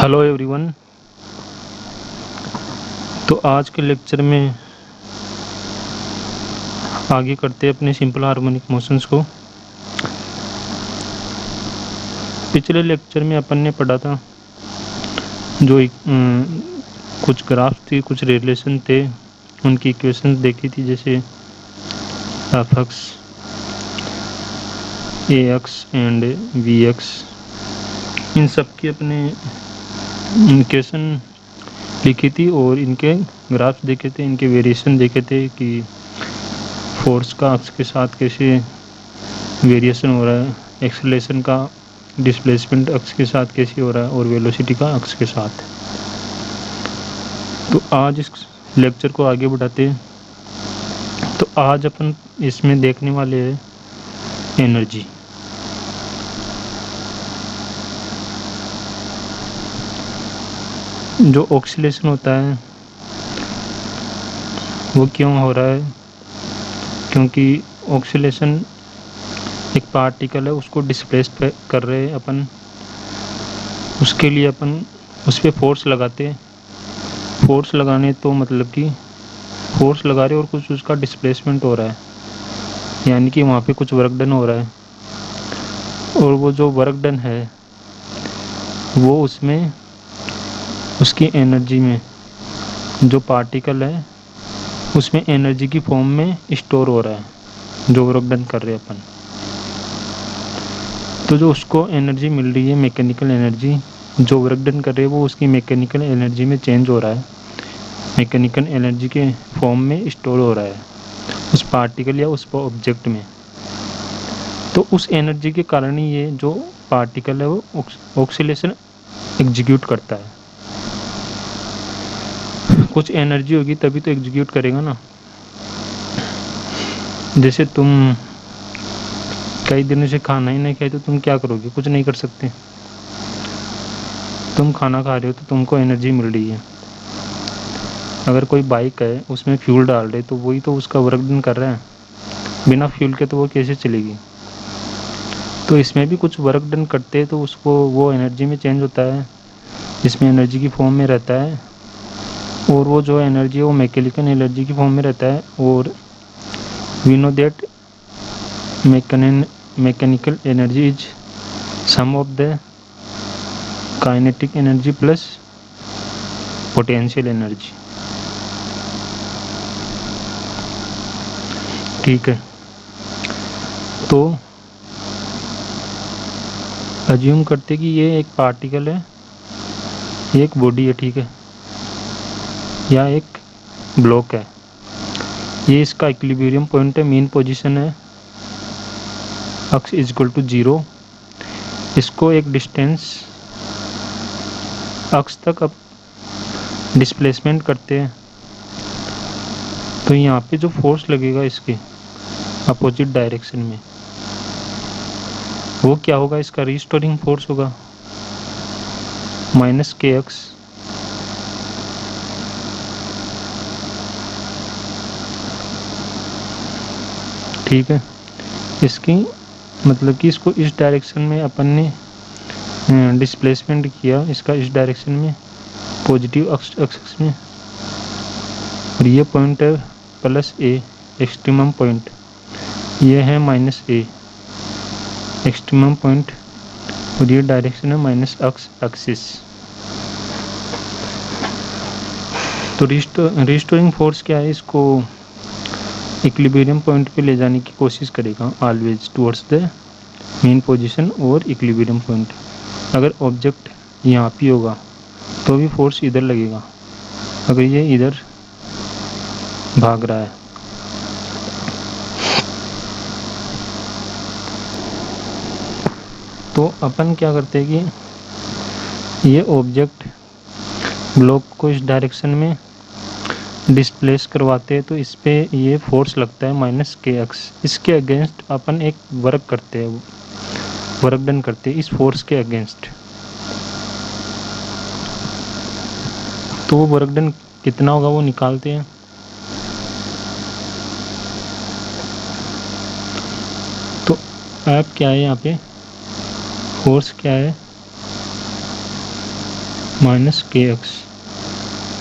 Hello everyone. तो आज के लेक्चर में आगे करते हैं अपने सिंपल हार्मोनिक मोशंस को। पिछले लेक्चर में अपन ने पढ़ा था जो कुछ ग्राफ थी, कुछ रिलेशन थे, उनकी इक्वेशंस देखी थी, जैसे f x, a x and v x. इन सब की अपने इक्वेशन लिखी थी और इनके ग्राफ्स देखे थे, इनके वेरिएशन देखे थे कि फोर्स का अक्स के साथ कैसे वेरिएशन हो रहा है, एक्सेलरेशन का डिस्प्लेसमेंट अक्स के साथ कैसे हो रहा है और वेलोसिटी का अक्स के साथ। तो आज इस लेक्चर को आगे बढ़ाते हैं। तो आज अपन इसमें देखने वाले हैं एनर्जी। जो ऑक्सीलेशन होता है वो क्यों हो रहा है? क्योंकि ऑक्सीलेशन एक पार्टिकल है, उसको डिस्प्लेस कर रहे हैं अपन, उसके लिए अपन उस पर फोर्स लगाते हैं। फोर्स लगाने तो मतलब कि फोर्स लगा रहे और कुछ उसका डिस्प्लेसमेंट हो रहा है, यानी कि वहाँ पे कुछ वर्क डन हो रहा है। और वो जो वर्क डन है वो उसमें उसकी एनर्जी में, जो पार्टिकल है उसमें एनर्जी की फॉर्म में स्टोर हो रहा है, जो वर्क डन कर रहे हैं अपन। तो जो उसको एनर्जी मिल रही है, मैकेनिकल एनर्जी, जो वर्क डन कर रहे हैं वो उसकी मैकेनिकल एनर्जी में चेंज हो रहा है, मैकेनिकल एनर्जी के फॉर्म में स्टोर हो रहा है उस पार्टिकल या उस ऑब्जेक्ट में। तो उस एनर्जी के कारण ही ये जो पार्टिकल है वो ऑक्सीलेशन एग्जीक्यूट करता है। कुछ एनर्जी होगी तभी तो एग्जीक्यूट करेगा ना। जैसे तुम कई दिनों से खाना ही नहीं खाए तो तुम क्या करोगे? कुछ नहीं कर सकते। तुम खाना खा रहे हो तो तुमको एनर्जी मिल रही है। अगर कोई बाइक है उसमें फ्यूल डाल रहे तो वही तो उसका वर्क डन कर रहा है, बिना फ्यूल के तो वो कैसे चलेगी। तो इसमें भी कुछ वर्क डन करते हैं तो उसको वो एनर्जी में चेंज होता है, इसमें एनर्जी की फॉर्म में रहता है, और वो जो एनर्जी है वो मैकेनिकल एनर्जी की फॉर्म में रहता है। और we know that mechanical energy is sum of the kinetic energy plus potential energy. ठीक है, तो अज्यूम करते कि ये एक पार्टिकल है, ये एक बॉडी है, ठीक है, या एक ब्लॉक है। ये इसका इक्विलिब्रियम पॉइंट है, मेन पोजीशन है, अक्स इज इक्वल टू 0। इसको एक डिस्टेंस अक्स तक अब डिस्प्लेसमेंट करते हैं, तो यहाँ पे जो फोर्स लगेगा इसके अपोजिट डायरेक्शन में वो क्या होगा? इसका रिस्टोरिंग फोर्स होगा माइनस के एक्स। ठीक है, इसकी मतलब कि इसको इस डायरेक्शन में अपन ने डिस्प्लेसमेंट किया, इसका इस डायरेक्शन में पॉजिटिव एक्सिस में, और ये पॉइंट है प्लस ए एक्सट्रीमम पॉइंट, ये है माइनस ए एक्सट्रीमम पॉइंट, और ये डायरेक्शन है माइनस एक्स एक्सिस। तो रिस्टोरिंग फोर्स क्या है? इसको इक्विलिब्रियम पॉइंट पे ले जाने की कोशिश करेगा always towards the main position और इक्विलिब्रियम पॉइंट। अगर ऑब्जेक्ट यहाँ पे होगा तो भी फोर्स इधर लगेगा, अगर ये इधर भाग रहा है। तो अपन क्या करते हैं कि ये ऑब्जेक्ट ब्लॉक को इस डायरेक्शन में डिस्प्लेस करवाते हैं, तो इस पे ये फोर्स लगता है माइनस के एक्स। इसके अगेंस्ट अपन एक वर्क करते हैं, वर्क डन करते हैं इस फोर्स के अगेंस्ट। तो वो वर्क डन कितना होगा वो निकालते हैं। तो ऐप क्या है यहाँ पे, फोर्स क्या है? माइनस के एक्स।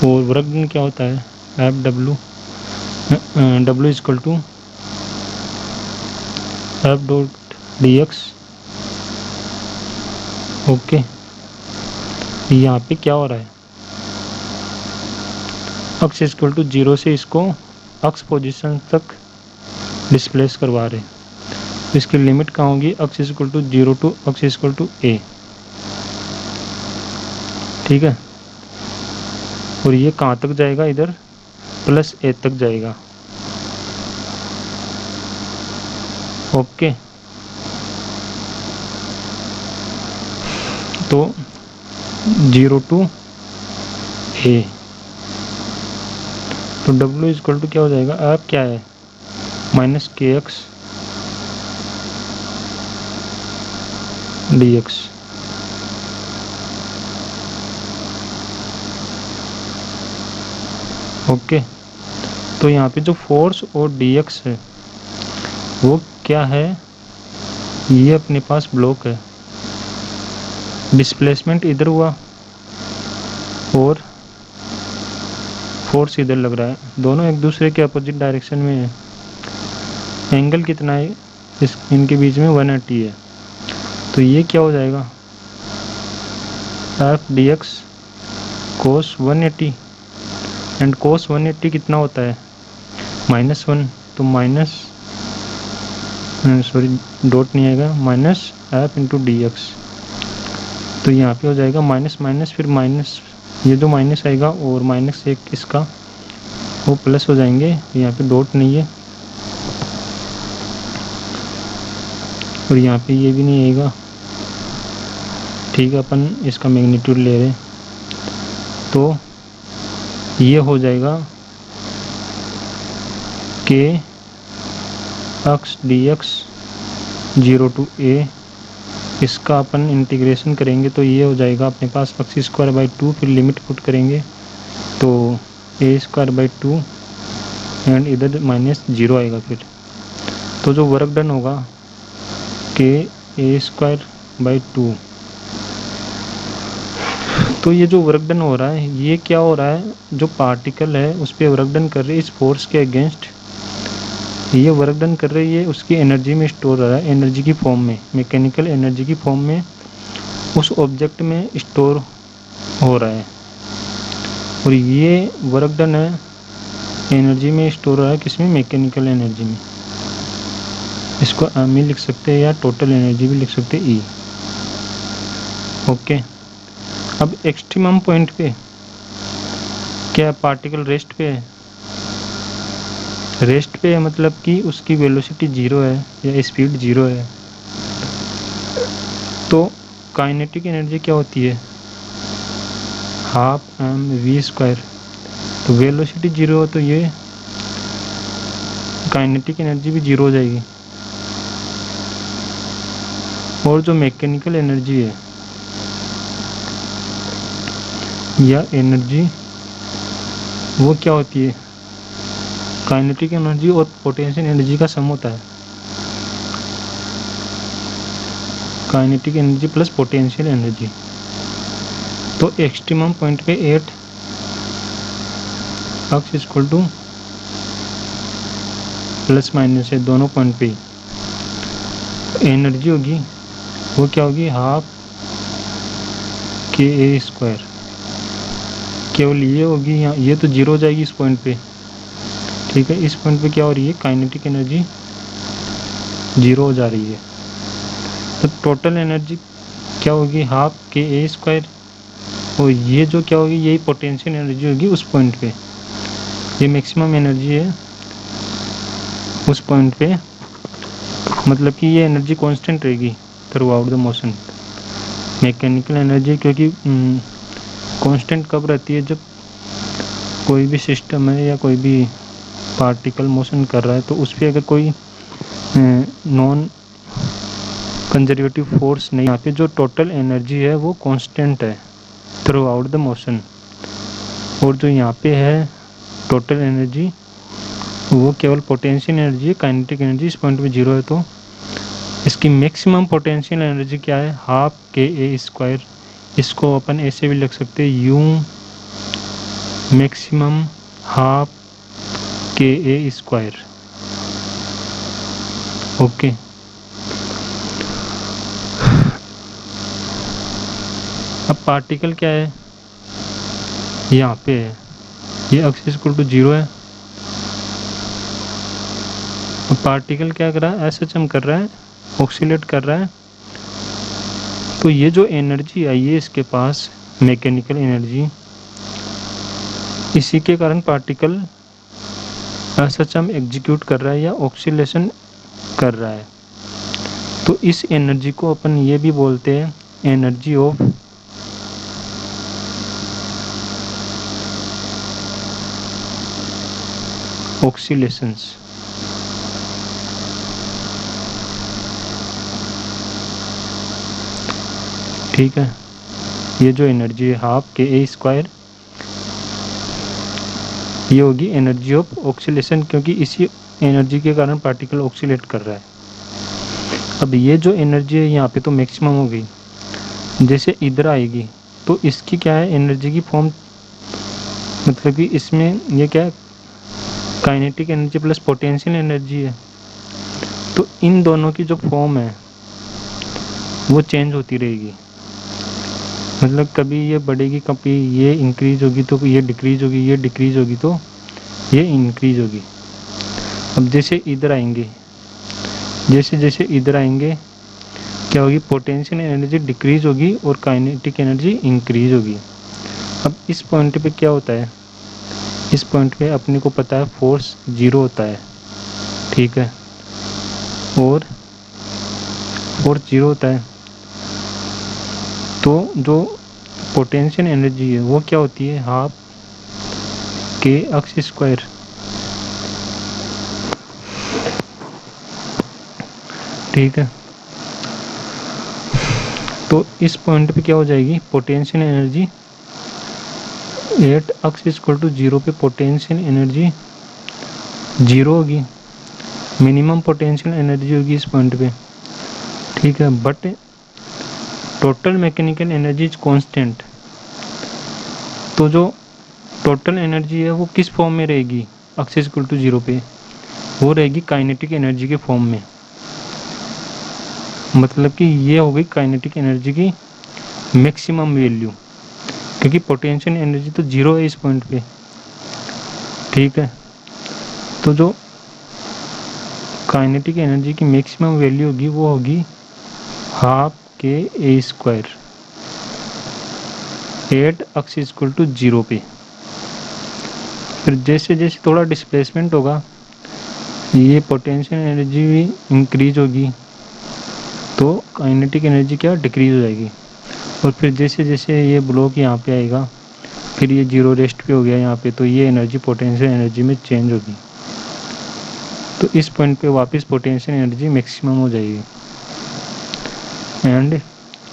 और वर्क डन क्या होता है, F W, W equal to F dot D X. Okay, यहाँ पे क्या हो रहा है, अक्स इक्वल टू 0 से इसको अक्स पोजीशन तक डिस्प्लेस करवा रहे हैं। तो इसकी लिमिट कहाँ होगी, x equal to 0 to x equal to a. ठीक है, और ये कहाँ तक जाएगा, इधर प्लस ए तक जाएगा। ओके, तो 0 टू ए, तो W इक्वल टू क्या हो जाएगा, आप क्या है, माइनस के एक्स डी एक्स। ओके, तो यहाँ पे जो फोर्स और डी एक्स है वो क्या है, ये अपने पास ब्लॉक है, डिस्प्लेसमेंट इधर हुआ और फोर्स इधर लग रहा है, दोनों एक दूसरे के अपोजिट डायरेक्शन में है। एंगल कितना है इनके बीच में, 180 है। तो ये क्या हो जाएगा, F D x cos 180, and cos 180 कितना होता है, -1, तो माइनस, सॉरी डॉट नहीं आएगा, minus F into D x. तो यहाँ पे हो जाएगा माइनस माइनस, फिर माइनस, ये जो माइनस आएगा और माइनस एक इसका वो प्लस हो जाएंगे, यहाँ पे डॉट नहीं है और यहाँ पे ये भी नहीं आएगा। ठीक है, अपन इसका मैग्नीट्यूड ले रहे हैं, तो ये हो जाएगा के एक्स डी एक्स 0 टू ए। इसका अपन इंटीग्रेशन करेंगे तो ये हो जाएगा अपने पास एक्स स्क्वायर बाई 2, फिर लिमिट पुट करेंगे तो ए स्क्वायर बाई 2 एंड इधर -0 आएगा। फिर तो जो वर्क डन होगा के ए स्क्वायर बाई 2, तो ये जो वर्क डन हो रहा है ये क्या हो रहा है, जो पार्टिकल है उस पर वर्क डन कर रही है, इस फोर्स के अगेंस्ट ये वर्क डन कर रही है, उसकी एनर्जी में स्टोर हो रहा है, एनर्जी की फॉर्म में, मैकेनिकल एनर्जी की फॉर्म में उस ऑब्जेक्ट में स्टोर हो रहा है। और ये वर्क डन है एनर्जी में स्टोर हो रहा है, किसमें, मैकेनिकल एनर्जी में। इसको एम लिख सकते हैं या टोटल एनर्जी भी लिख सकते हैं, ई। ओके, अब एक्सट्रीमम पॉइंट पे क्या पार्टिकल रेस्ट पे है, रेस्ट पे है मतलब कि उसकी वेलोसिटी 0 है या स्पीड 0 है। तो काइनेटिक एनर्जी क्या होती है, हाफ एम वी स्क्वायर। तो वेलोसिटी 0 हो तो ये काइनेटिक एनर्जी भी 0 हो जाएगी। और जो मैकेनिकल एनर्जी है या एनर्जी वो क्या होती है, काइनेटिक एनर्जी और पोटेंशियल एनर्जी का सम होता है, kinetic energy plus potential energy. तो एक्सट्रीमम पॉइंट पे 8 x equal two plus minus है, दोनों पॉइंट पे एनर्जी होगी वो क्या होगी, हाफ के ए स्क्वायर। केवल ये होगी, यहाँ ये तो 0 हो जाएगी इस पॉइंट पे। ठीक है, इस पॉइंट पे क्या हो रही है, काइनेटिक एनर्जी 0 हो जा रही है। तो टोटल एनर्जी क्या होगी, हाफ के ए स्क्वायर, और ये जो क्या होगी, यही पोटेंशियल एनर्जी होगी उस पॉइंट पे। ये मैक्सिमम एनर्जी है उस पॉइंट पे, मतलब कि ये एनर्जी कांस्टेंट रहेगी through out the motion. Mechanical energy क्योंकि कांस्टेंट कब रहती है, जब कोई भी सिस्टम है या कोई भी पार्टिकल मोशन कर रहा है तो उस पर अगर कोई नॉन कंजर्वेटिव फोर्स नहीं, यहाँ पे जो टोटल एनर्जी है वो कांस्टेंट है थ्रू आउट द मोशन। और जो यहाँ पे है टोटल एनर्जी वो केवल पोटेंशियल एनर्जी है, काइनेटिक एनर्जी इस पॉइंट पे 0 है। तो इसकी मैक्सिमम पोटेंशियल एनर्जी क्या है, हाफ के ए स्क्वायर इसको अपन ऐसे भी लिख सकते हैं, you maximum half k a square. Okay, अब पार्टिकल क्या है, यहाँ पे है, ये एक्स इक्वल टू 0 है। अब पार्टिकल क्या कर रहा है, एसएचएम कर रहा है, ऑक्सीलेट कर रहा है। तो ये जो एनर्जी आई है इसके पास, मैकेनिकल एनर्जी, इसी के कारण पार्टिकल एसएचएम एग्जीक्यूट कर रहा है या ऑक्सीलेशन कर रहा है। तो इस एनर्जी को अपन ये भी बोलते हैं एनर्जी ऑफ ऑक्सीलेशंस। ठीक है, ये जो एनर्जी है हाफ के ए स्क्वायर, ये होगी एनर्जी ऑफ ऑक्सीलेशन, क्योंकि इसी एनर्जी के कारण पार्टिकल ऑक्सीलेट कर रहा है। अब ये जो एनर्जी है यहाँ पे तो मैक्सिमम हो गई, जैसे इधर आएगी तो इसकी क्या है, एनर्जी की फॉर्म, मतलब कि इसमें ये क्या है, kinetic energy plus potential energy है। तो इन दोनों की जो फॉर्म है वो चेंज होती रहेगी, मतलब कभी ये बढ़ेगी, कभी ये इंक्रीज होगी, तो ये डिक्रीज होगी, ये डिक्रीज होगी, तो ये इंक्रीज होगी। अब जैसे इधर आएंगे, जैसे जैसे इधर आएंगे क्या होगी, पोटेंशियल एनर्जी डिक्रीज होगी और काइनेटिक एनर्जी इंक्रीज होगी। अब इस पॉइंट पे क्या होता है, इस पॉइंट पे अपने को पता है फोर्स 0 होता है, ठीक है, और फोर्स 0 होता है। तो जो पोटेंशियल एनर्जी है वो क्या होती है, हाफ के एक्स स्क्वायर। ठीक है, तो इस पॉइंट पे क्या हो जाएगी, potential energy at x equal to 0 पे पोटेंशियल एनर्जी 0 होगी, मिनिमम पोटेंशियल एनर्जी होगी इस पॉइंट पे। ठीक है, but total mechanical energy is constant. तो जो टोटल एनर्जी है वो किस फॉर्म में रहेगी, एक्स इक्वल टू 0 पे, वो रहेगी काइनेटिक एनर्जी के फॉर्म में। मतलब कि ये हो गई काइनेटिक एनर्जी की मैक्सिमम वैल्यू, क्योंकि पोटेंशियल एनर्जी तो 0 है इस पॉइंट पे। ठीक है, तो जो काइनेटिक एनर्जी की मैक्सिमम वैल्यू होगी वो होगी half k a square at x equal to 0 पे। फिर जैसे जैसे थोड़ा डिस्प्लेसमेंट होगा, ये पोटेंशियल एनर्जी भी इंक्रीज होगी, तो काइनेटिक एनर्जी क्या डिक्रीज हो जाएगी। और फिर जैसे जैसे ये ब्लॉक यहाँ पे आएगा, फिर ये 0 रेस्ट पे हो गया यहाँ पे, तो ये एनर्जी पोटेंशियल एनर्जी में चेंज होगी। तो इस पॉइंट पे वापस पोटेंशियल एनर्जी मैक्सिमम हो जाएगी एंड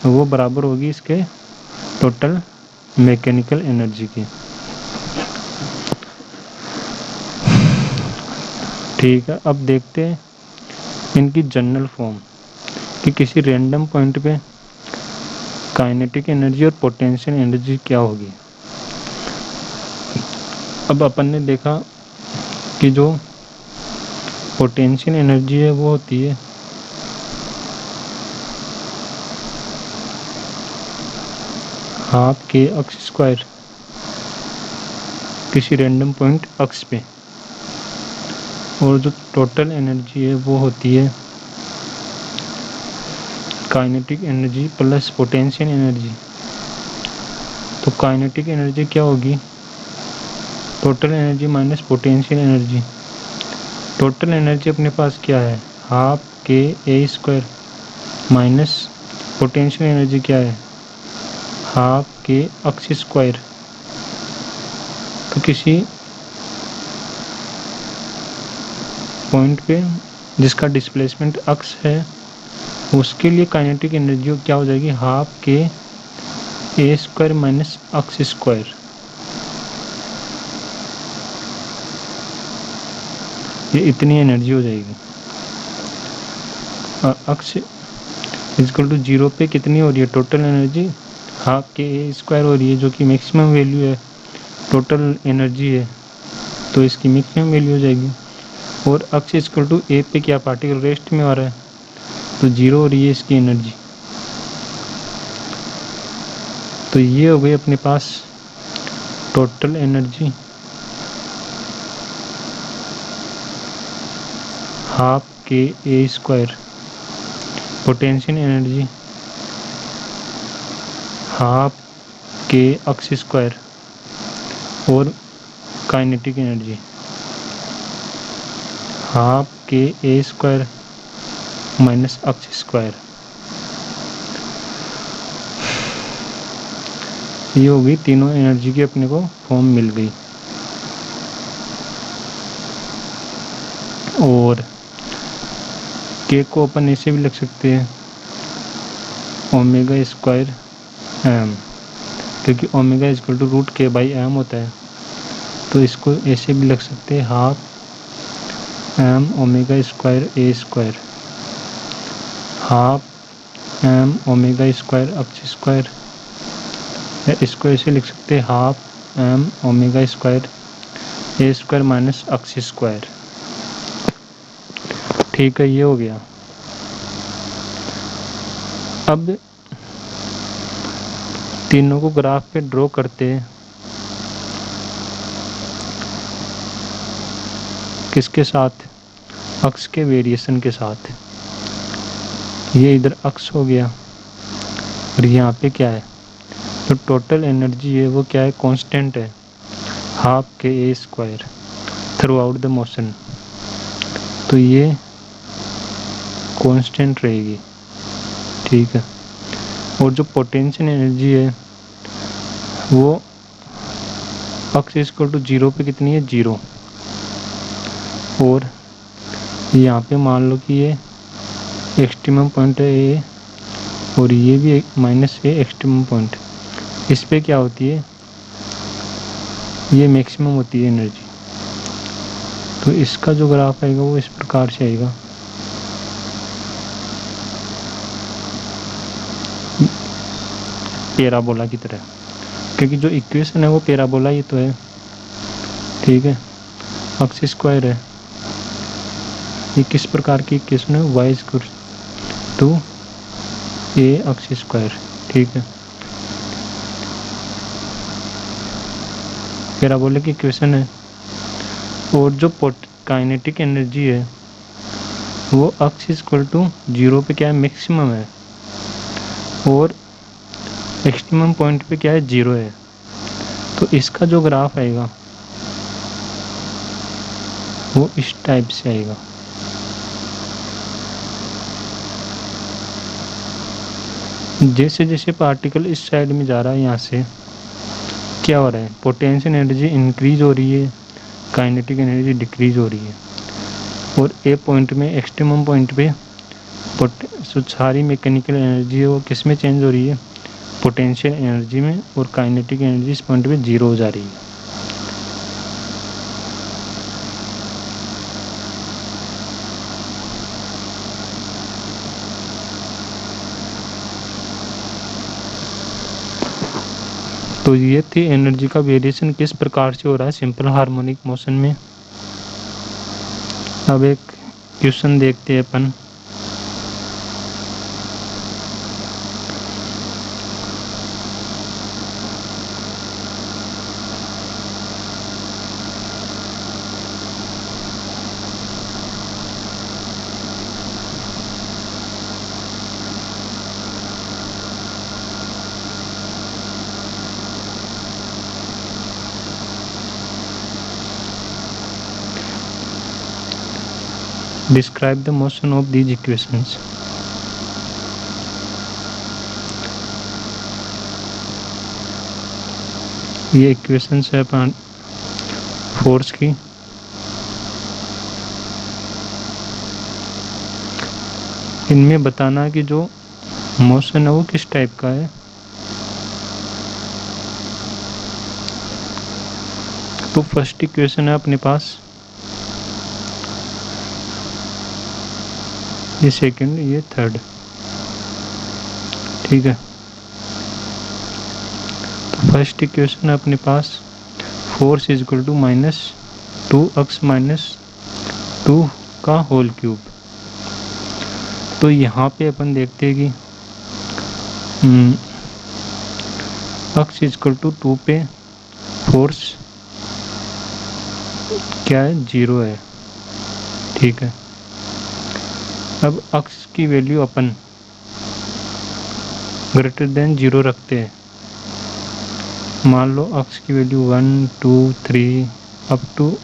वो बराबर होगी इसके टोटल मैकेनिकल एनर्जी की। ठीक है, अब देखते हैं इनकी जनरल फॉर्म कि किसी रैंडम पॉइंट पे काइनेटिक एनर्जी और पोटेंशियल एनर्जी क्या होगी। अब अपन ने देखा कि जो पोटेंशियल एनर्जी है वो होती है हाफ के एक्स स्क्वायर किसी रैंडम पॉइंट एक्स पे, और जो टोटल एनर्जी है वो होती है kinetic energy plus potential energy. तो काइनेटिक एनर्जी क्या होगी, total energy minus potential energy. Total energy अपने पास क्या है, half k a square minus potential energy क्या है, हाफ के एक्स स्क्वायर। तो किसी पॉइंट पे जिसका डिस्प्लेसमेंट एक्स है उसके लिए काइनेटिक एनर्जी क्या हो जाएगी, half k a square minus x square. ये इतनी एनर्जी हो जाएगी। और एक्स इक्वल टू 0 पे कितनी हो रही है total energy, half k a square हो रही है, जो कि मैक्सिमम वैल्यू है, टोटल एनर्जी है, तो इसकी मैक्सिमम वैल्यू हो जाएगी। और अक्स इक्वल टू ए पे क्या पार्टिकल रेस्ट में आ रहा है, तो जीरो हो रही है इसकी एनर्जी। तो ये हो गई अपने पास total energy half k a square, potential energy half के अक्स स्क्वायर, और kinetic energy half k a square minus x square. ये हो गई तीनों एनर्जी की अपने को फॉर्म मिल गई। और के को अपन ऐसे भी लिख सकते हैं ओमेगा स्क्वायर एम, क्योंकि omega equal to root k by m होता है, तो इसको ऐसे भी लिख सकते हैं half m omega square a square, half m omega square x square, या इसको ऐसे लिख सकते हैं half m omega square a square minus x square. ठीक है, ये हो गया। अब तीनों को ग्राफ पे ड्रॉ करते हैं, किसके साथ, अक्स के वेरिएशन के साथ। ये इधर अक्स हो गया और यहाँ पे क्या है, तो टोटल एनर्जी है वो क्या है, कांस्टेंट है, half k a square throughout the motion, तो ये कांस्टेंट रहेगी। ठीक है, और जो पोटेंशियल एनर्जी है वो अक्स इक्वल टू जीरो पे कितनी है, जीरो, और यहाँ पे मान लो कि ये एक्सट्रीमम पॉइंट है ए, और ये भी माइनस ए एक्सट्रीमम पॉइंट, इस पे क्या होती है, ये मैक्सिमम होती है एनर्जी। तो इसका जो ग्राफ आएगा वो इस प्रकार से आएगा, पैराबोला की तरह, क्योंकि जो इक्वेशन है वो पैराबोला ही तो है। ठीक है, अक्स स्क्वायर है, ये किस प्रकार की इक्वेशन है, Y square to A X square. ठीक है, पैराबोला की इक्वेशन है। और जो काइनेटिक एनर्जी है वो अक्स इक्वल टू जीरो पे क्या है, मैक्सिमम है, और एक्सट्रीमम पॉइंट पे क्या है, जीरो है। तो इसका जो ग्राफ आएगा वो इस टाइप से आएगा। जैसे जैसे पार्टिकल इस साइड में जा रहा है, यहाँ से क्या हो रहा है, पोटेंशियल एनर्जी इंक्रीज हो रही है, काइनेटिक एनर्जी डिक्रीज हो रही है। और ए पॉइंट में, एक्सट्रीमम पॉइंट पे सारी मैकेनिकल एनर्जी है वो किस में चेंज हो रही है, पोटेंशियल एनर्जी में, और काइनेटिक एनर्जी इस पॉइंट पे जीरो हो जा रही है। तो ये थी एनर्जी का वेरिएशन किस प्रकार से हो रहा है सिंपल हार्मोनिक मोशन में। अब एक क्वेश्चन देखते हैं अपन। Describe the motion of these equations. ये इक्वेशंस है अपन फोर्स की। इनमें बताना है कि जो मोशन है वो किस टाइप का है। तो फर्स्ट इक्वेशन है अपने पास, ये सेकंड, ये थर्ड। ठीक है, फर्स्ट इक्वेशन है अपने पास force is equal to -2x - 2 का होल क्यूब। तो यहाँ पे अपन देखते हैं कि x इज इक्वल टू 2 पे फोर्स क्या है, 0 है, ठीक है। अब x की वैल्यू अपन ग्रेटर देन 0 रखते हैं। मान लो x की वैल्यू 1 2 3 अप टू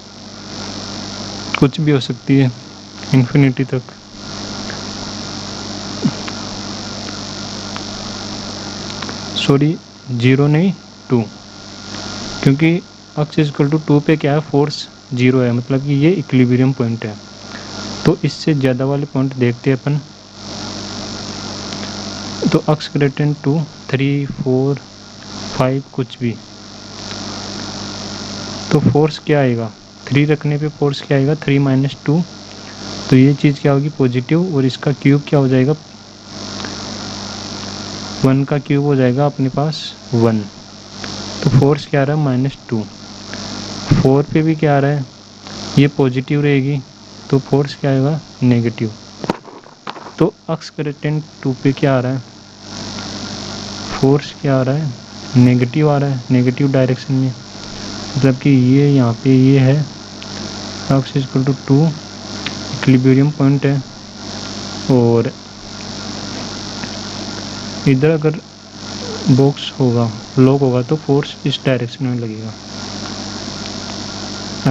कुछ भी हो सकती है इन्फिनिटी तक। सॉरी 0 नहीं 2, क्योंकि x इज इक्वल टू 2 पे क्या है, फोर्स 0 है, मतलब कि ये इक्विलिब्रियम पॉइंट है। तो इससे ज़्यादा वाले पॉइंट देखते हैं अपन। तो x ग्रेटर देन 2 3 4 5 कुछ भी, तो फोर्स क्या आएगा, 3 रखने पे फोर्स क्या आएगा, 3 - 2। तो ये चीज़ क्या होगी, पॉजिटिव, और इसका क्यूब क्या हो जाएगा, 1 का क्यूब हो जाएगा अपने पास 1। तो फोर्स क्या आ रहा है, -2। 4 पे भी क्या आ रहा है, ये पॉजिटिव रहेगी, तो फोर्स क्या आएगा, नेगेटिव। तो x ग्रेटर देन 2 पे क्या आ रहा है, फोर्स क्या आ रहा है, नेगेटिव आ रहा है, नेगेटिव डायरेक्शन में, मतलब कि ये यहाँ पे ये है x equal to 2 equilibrium point है, और इधर अगर बॉक्स होगा, लॉक होगा, तो फोर्स इस डायरेक्शन में लगेगा।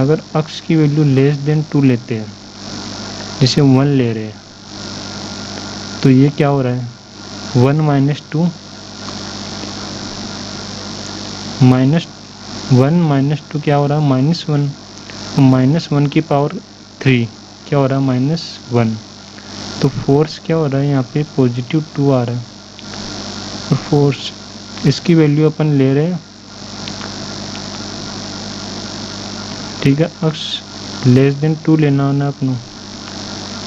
अगर x की वैल्यू लेस देन 2 लेते हैं, जैसे 1 ले रहे हैं, तो ये क्या हो रहा है, 1 - 2 -1 - 2 क्या हो रहा है, -1, -1 की पावर 3 क्या हो रहा है, -1। तो फोर्स क्या हो रहा है, यहाँ पे पॉजिटिव 2 आ रहा है। तो फोर्स इसकी वैल्यू अपन ले रहे हैं, ठीक है। x लेस देन 2 लेना होना अपनों,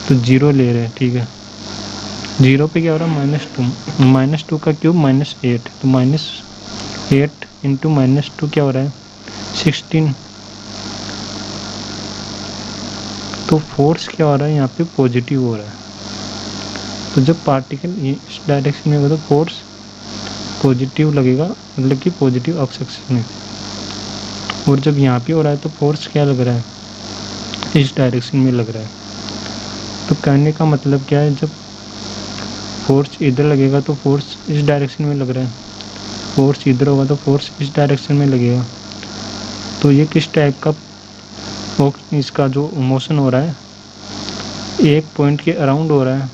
तो 0 ले रहे हैं, ठीक है। 0 पे क्या हो रहा है, -2 का क्यूब -8, तो -8 इंटू -2 क्या हो रहा है, 16। तो फोर्स क्या हो रहा है, यहाँ पे पॉजिटिव हो रहा है। तो जब पार्टिकल इस डायरेक्शन में होगा तो फोर्स पॉजिटिव लगेगा, मतलब कि पॉजिटिव x एक्सिस में। और जब यहाँ पे हो रहा है तो फोर्स क्या लग रहा है, इस डायरेक्शन में लग रहा है। तो कहने का मतलब क्या है, जब फोर्स इधर लगेगा तो फोर्स इस डायरेक्शन में लग रहा है, फोर्स इधर होगा तो फोर्स इस डायरेक्शन में लगेगा। तो ये किस टाइप का, इसका जो मोशन हो रहा है एक पॉइंट के अराउंड हो रहा है,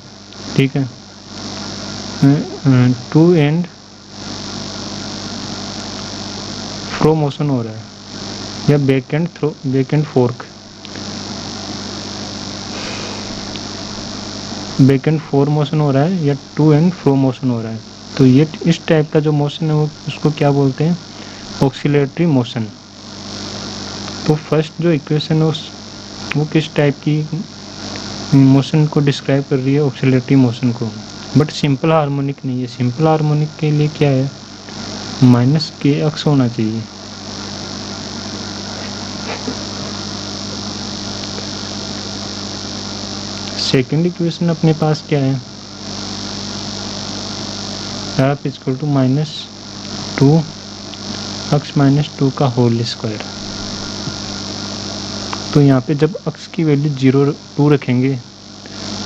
ठीक है, टू एंड फ्रो मोशन हो रहा है, या back and fork, back and four motion हो रहा है, या टू एंड फ्रो मोशन हो रहा है। तो ये इस टाइप का जो मोशन है वो उसको क्या बोलते हैं, ऑक्सीलरेटरी मोशन। तो फर्स्ट जो इक्वेशन है वो किस टाइप की मोशन को डिस्क्राइब कर रही है, ऑक्सीलरेटरी मोशन को, बट सिंपल हार्मोनिक नहीं है। सिंपल हार्मोनिक के लिए क्या है, -kx होना चाहिए। सेकेंड इक्वेशन अपने पास क्या है, f इक्वल टू -2x - 2 का होल स्क्वायर। तो यहाँ पे जब x की वैल्यू 2 रखेंगे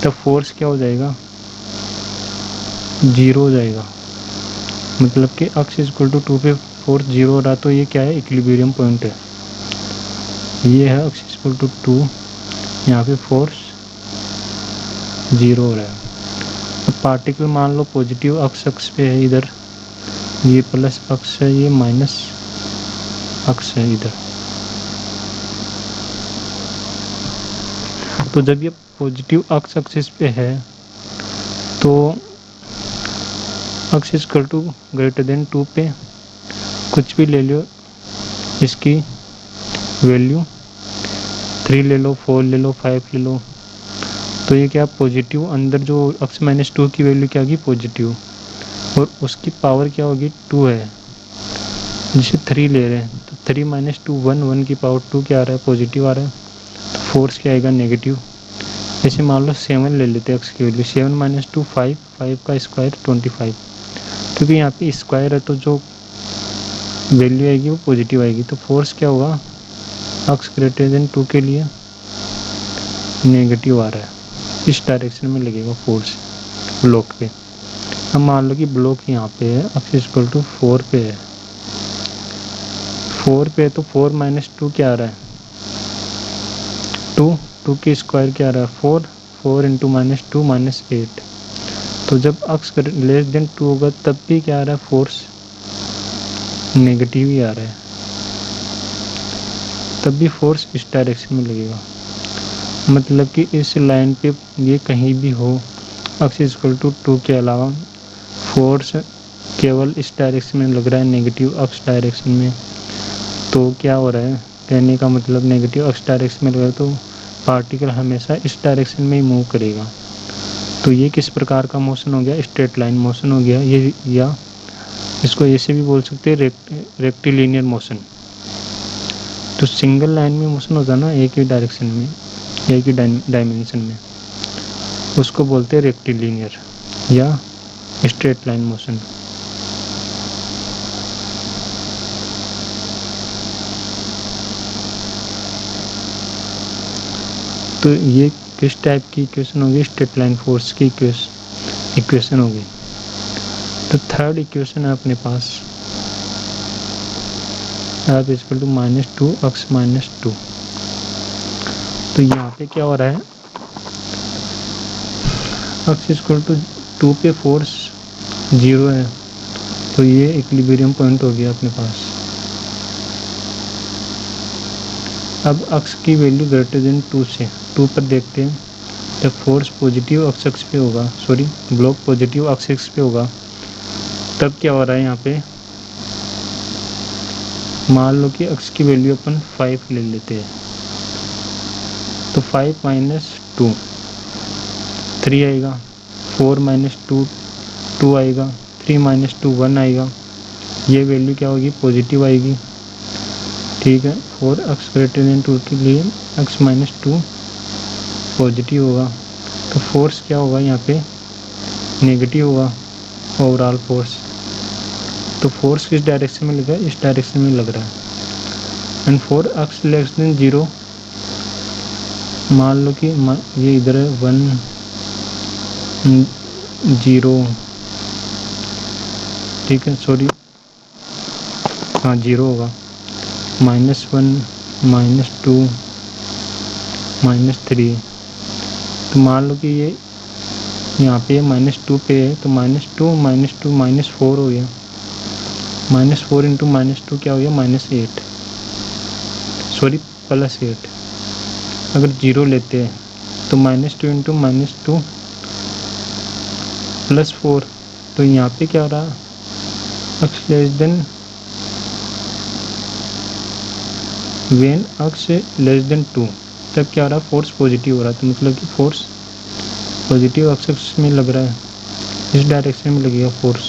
तब फोर्स क्या हो जाएगा, 0 हो जाएगा, मतलब कि x इक्वल टू 2 पे फोर्स 0 हो रहा, तो ये क्या है, इक्विलिब्रियम पॉइंट है। ये है x इक्वल टू 2, यहाँ पे फोर्स 0 हो रहा है। अब पार्टिकल मान लो पॉजिटिव x पे है, इधर ये प्लस x है, ये माइनस x है इधर। तो जब ये पॉजिटिव x एक्सिस पे है तो x equal to greater than 2 पे कुछ भी ले लो, इसकी वैल्यू 3 ले लो, 4 ले लो, 5 ले लो, तो ये क्या पॉजिटिव, अंदर जो x - 2 की वैल्यू क्या होगी, पॉजिटिव, और उसकी पावर क्या होगी, 2 है। जैसे 3 ले रहे हैं तो 3 माइनस 2 1, 1 की पावर 2 क्या आ रहा है, पॉजिटिव आ रहा है, तो फोर्स क्या आएगा, नेगेटिव। जैसे मान लो 7 ले लेते हैं एक्स की वैल्यू, 7 माइनस 2 5, 5 का स्क्वायर 25, क्योंकि यहाँ पे स्क्वायर है तो जो वैल्यू आएगी वो पॉजिटिव आएगी, तो फोर्स क्या होगा, एक्स ग्रेटर देन 2 के लिए नेगेटिव आ रहा है, इस डायरेक्शन में लगेगा फोर्स ब्लॉक पे। अब मान लो कि ब्लॉक यहाँ पे है, एक्स इक्वल टू 4 पे है, 4 पे तो 4 माइनस 2 क्या आ रहा है, 2, 2 की स्क्वायर क्या आ रहा है, 4, 4 इंटू माइनस 2 माइनस 8। तो जब एक्स लेस देन 2 होगा तब भी क्या आ रहा है, फोर्स नेगेटिव ही आ रहा है, तब भी फोर्स इस डायरेक्शन में लगेगा। मतलब कि इस लाइन पे ये कहीं भी हो, एक्स इक्वल टू 2 के अलावा फोर्स केवल इस डायरेक्शन में लग रहा है, नेगेटिव एक्स डायरेक्शन में। तो क्या हो रहा है, कहने का मतलब नेगेटिव एक्स डायरेक्शन में लग रहा है तो पार्टिकल हमेशा इस डायरेक्शन में ही मूव करेगा। तो ये किस प्रकार का मोशन हो गया, स्ट्रेट लाइन मोशन हो गया ये, या इसको ऐसे भी बोल सकते हैं रेक्टिलिनियर मोशन। तो सिंगल लाइन में मोशन होता है ना, एक ही डायरेक्शन में, एक ही डायमेंशन में, उसको बोलते हैं रेक्टिलिनियर या स्ट्रेट लाइन मोशन। तो ये किस टाइप की इक्वेशन होगी, स्ट्रेट लाइन फोर्स की इक्वेशन होगी। तो थर्ड इक्वेशन है अपने पास, F equal to minus 2 X minus 2। तो यहाँ पे क्या हो रहा है, एक्स इक्वल टू 2 पे फोर्स 0 है, तो ये इक्विलिब्रियम पॉइंट हो गया अपने पास। अब एक्स की वैल्यू ग्रेटर देन 2 से 2 पर देखते हैं, जब फोर्स पॉजिटिव एक्स पे होगा, सॉरी ब्लॉक पॉजिटिव एक्स पे होगा, तब क्या हो रहा है यहाँ पे, मान लो कि एक्स की वैल्यू अपन 5 ले लेते हैं, तो 5 माइनस 2 3 आएगा, 4 माइनस 2 2 आएगा, 3 माइनस 2 1 आएगा, ये वैल्यू क्या होगी, पॉजिटिव आएगी। ठीक है, 4 एक्स ग्रेटर देन 2 के लिए एक्स माइनस 2 पॉजिटिव होगा, तो फोर्स क्या होगा यहाँ पे, नेगेटिव होगा ओवरऑल फोर्स। तो फोर्स किस डायरेक्शन में लग रहा है, इस डायरेक्शन में लग रहा है। एंड 4 एक्स लेस देन 0, मान लो कि ये इधर है 1 0, ठीक है, सॉरी हाँ 0 होगा, -1 -2 -3। तो मान लो कि ये यहाँ पे -2 पे है, तो -2 -2 -4 हो गया, -4 इंटू -2 क्या हो गया, -8, सॉरी +8। अगर 0 लेते हैं तो -2 इंटू -2 +4, तो यहाँ पे क्या हो रहा, x less than, when x less than 2, तब क्या हो रहा है, फोर्स पॉजिटिव हो रहा है। तो मतलब कि फोर्स पॉजिटिव एक्सिस में लग रहा है, इस डायरेक्शन में लगेगा फोर्स।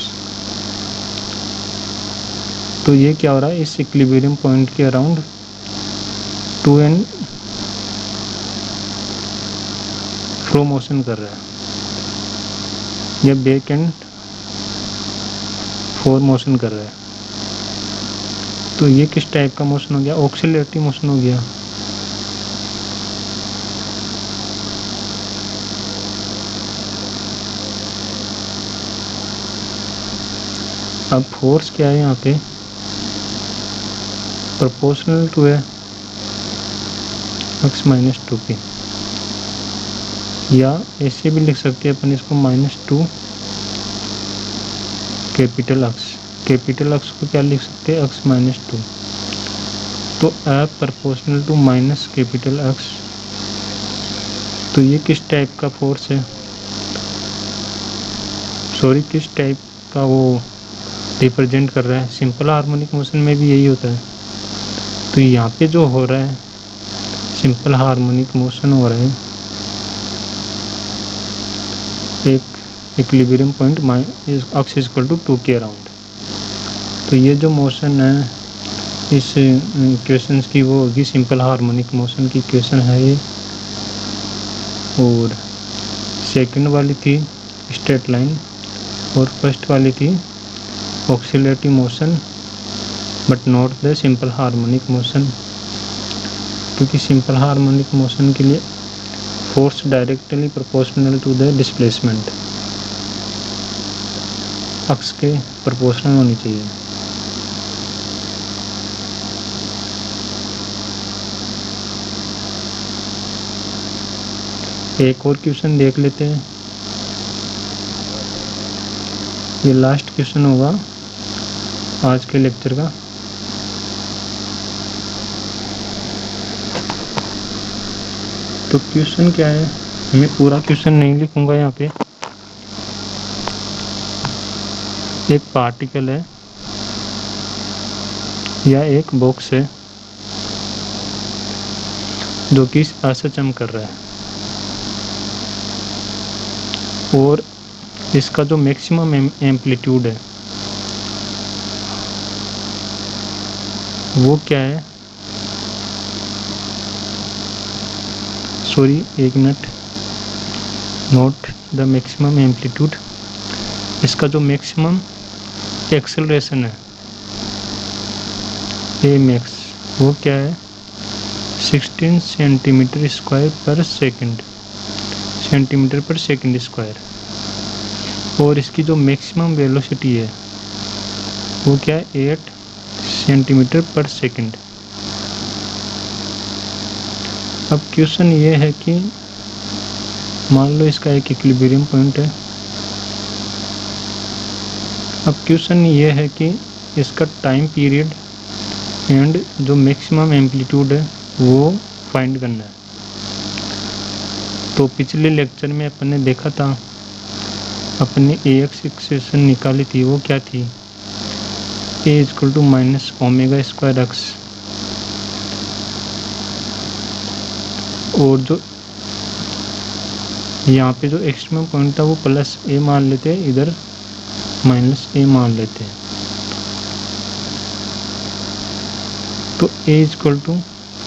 तो ये क्या हो रहा है, इस इक्विलिब्रियम पॉइंट के अराउंड 2n फ्लो मोशन कर रहा है, या बैक एंड फोर मोशन कर रहा है। तो ये किस टाइप का मोशन हो गया, ऑक्सिलरेटिव मोशन हो गया। अब फोर्स क्या है यहाँ पे, प्रोपोर्शनल टू है एक्स माइनस 2 पे, या ऐसे भी लिख सकते हैं अपन इसको -2 कैपिटल एक्स को क्या लिख सकते हैं, एक्स माइनस 2। तो F proportional to minus capital X. तो ये किस टाइप का फोर्स है, सॉरी किस टाइप का वो रिप्रेजेंट कर रहा है। सिंपल हार्मोनिक मोशन में भी यही होता है। तो यहाँ पे जो हो रहा है, सिंपल हार्मोनिक मोशन हो रहा है, एक equilibrium point X equal to 2 के अराउंड। तो ये जो मोशन है इस इक्वेशंस की वो होगी सिंपल हार्मोनिक मोशन की इक्वेशन है ये। और सेकंड वाली थी स्ट्रेट लाइन और फर्स्ट वाली थी oscillatory motion but not the simple harmonic motion, क्योंकि सिंपल हार्मोनिक मोशन के लिए force directly proportional to the displacement, x के प्रोपोर्शनल होनी चाहिए। एक और क्वेश्चन देख लेते हैं, ये लास्ट क्वेश्चन होगा आज के लेक्चर का। तो क्वेश्चन क्या है, मैं पूरा क्वेश्चन नहीं लिखूंगा यहाँ पे। एक पार्टिकल है या एक बॉक्स है जो कि ऐसा चमक कर रहा है और इसका जो मैक्सिमम एम्पलीट्यूड है वो क्या है, सॉरी एक minute, note the maximum amplitude, इसका जो मैक्सिमम एक्सेलरेशन है ए मैक्स वो क्या है 16 सेंटीमीटर स्क्वायर पर सेकंड, सेंटीमीटर पर सेकंड स्क्वायर। और इसकी जो मैक्सिमम वेलोसिटी है वो क्या है 8 सेंटीमीटर पर सेकंड। अब क्वेश्चन ये है कि मान लो इसका एक इक्विलिब्रियम पॉइंट है। अब क्वेश्चन ये है कि इसका टाइम पीरियड एंड जो मैक्सिमम एम्पलीट्यूड है वो फाइंड करना है। तो पिछले लेक्चर में अपन ने देखा था, अपने ए एक्स इक्वेशन निकाली थी, वो क्या थी a equal to minus omega square x, और जो यहाँ पे जो एक्सट्रीमम पॉइंट था वो प्लस ए मान लेते हैं, इधर माइनस ए मान लेते हैं। तो ए इक्वल टू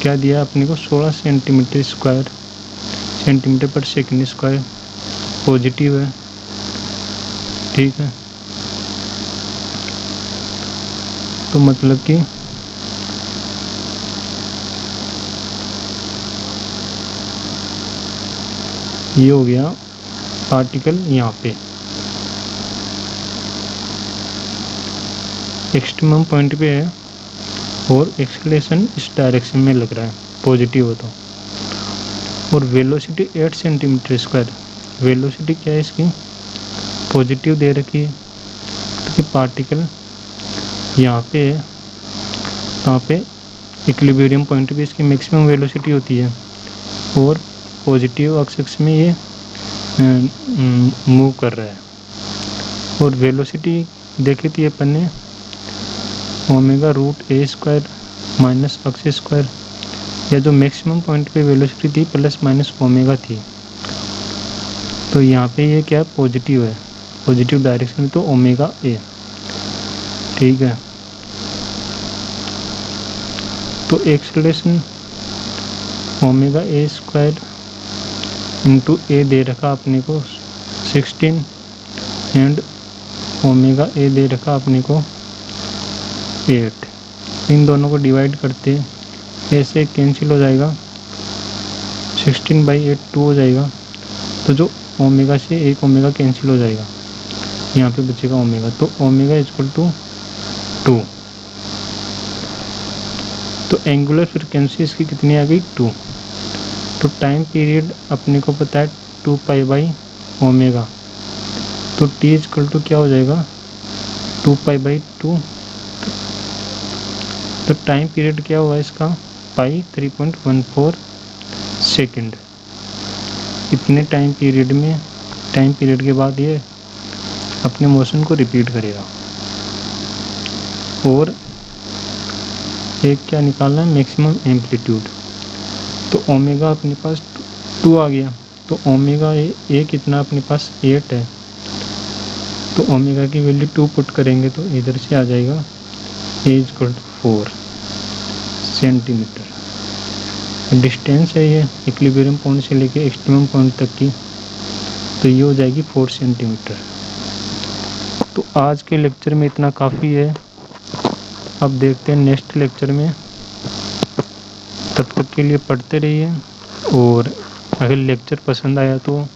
क्या दिया अपने को 16 सेंटीमीटर स्क्वायर, सेंटीमीटर पर सेकंड स्क्वायर, पॉजिटिव है, ठीक है। तो मतलब कि ये हो गया पार्टिकल यहाँ पे एक्सट्रीमम पॉइंट पे है और एक्सेलरेशन इस डायरेक्शन में लग रहा है, पॉजिटिव हो तो। और वेलोसिटी 8 सेंटीमीटर स्क्वायर, वेलोसिटी क्या है इसकी पॉजिटिव दे रखी है, क्योंकि पार्टिकल यहाँ पे है, यहाँ पे इक्विलिब्रियम पॉइंट पे इसकी मैक्सिमम वेलोसिटी होती है और पॉजिटिव एक्सिस में ये मूव कर रहा है। और वेलोसिटी देखी थी अपन ने ओमेगा रूट ए स्क्वायर माइनस एक्स स्क्वायर, या जो मैक्सिमम पॉइंट पे वेलोसिटी थी प्लस माइनस ओमेगा थी। तो यहाँ पे ये क्या पॉजिटिव है, पॉजिटिव डायरेक्शन में, तो ओमेगा ए, ठीक है। तो acceleration omega a square into a दे रखा अपने को 16 एंड ओमेगा ए दे रखा अपने को 8। इन दोनों को डिवाइड करते हैं, ऐसे कैंसिल हो जाएगा, 16/8 2 हो जाएगा। तो जो ओमेगा से एक ओमेगा कैंसिल हो जाएगा, यहाँ पे बचेगा ओमेगा, तो ओमेगा इक्वल टू 2। तो एंगुलर फ्रिक्वेंसी इसकी कितनी आ गई 2। तो टाइम पीरियड अपने को पता है 2π/ओमेगा, तो टी इक्वल टू क्या हो जाएगा 2π/2। तो टाइम पीरियड क्या हुआ इसका पाई 3.14 सेकेंड। इतने टाइम पीरियड में, टाइम पीरियड के बाद ये अपने मोशन को रिपीट करेगा। और एक क्या निकालना है मैक्सिमम एम्पलीट्यूड, तो ओमेगा अपने पास 2 आ गया, तो ओमेगा ए कितना अपने पास 8 है, तो ओमेगा की वैल्यू 2 पुट करेंगे तो इधर से आ जाएगा इक्वल टू 4 सेंटीमीटर। डिस्टेंस है ये इक्विलिब्रियम पॉइंट से लेके एक्सट्रीमम पॉइंट तक की, तो ये हो जाएगी 4 सेंटीमीटर। तो आज के लेक्चर में इतना काफ़ी है। अब देखते हैं नेक्स्ट लेक्चर में। तब तक के लिए पढ़ते रहिए, और अगर लेक्चर पसंद आया तो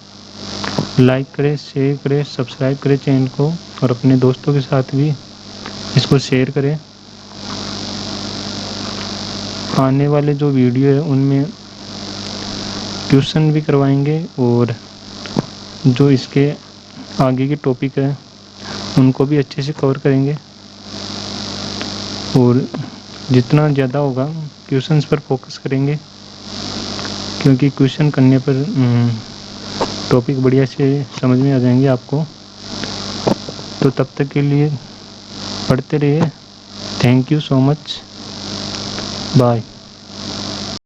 लाइक करें, शेयर करें, सब्सक्राइब करें चैनल को, और अपने दोस्तों के साथ भी इसको शेयर करें। आने वाले जो वीडियो है उनमें ट्यूशन भी करवाएंगे, और जो इसके आगे के टॉपिक है उनको भी अच्छे से कवर करेंगे। और जितना ज़्यादा होगा क्वेश्चंस पर फोकस करेंगे, क्योंकि क्वेश्चन करने पर टॉपिक बढ़िया से समझ में आ जाएंगे आपको। तो तब तक के लिए पढ़ते रहिए। Thank you so much. Bye.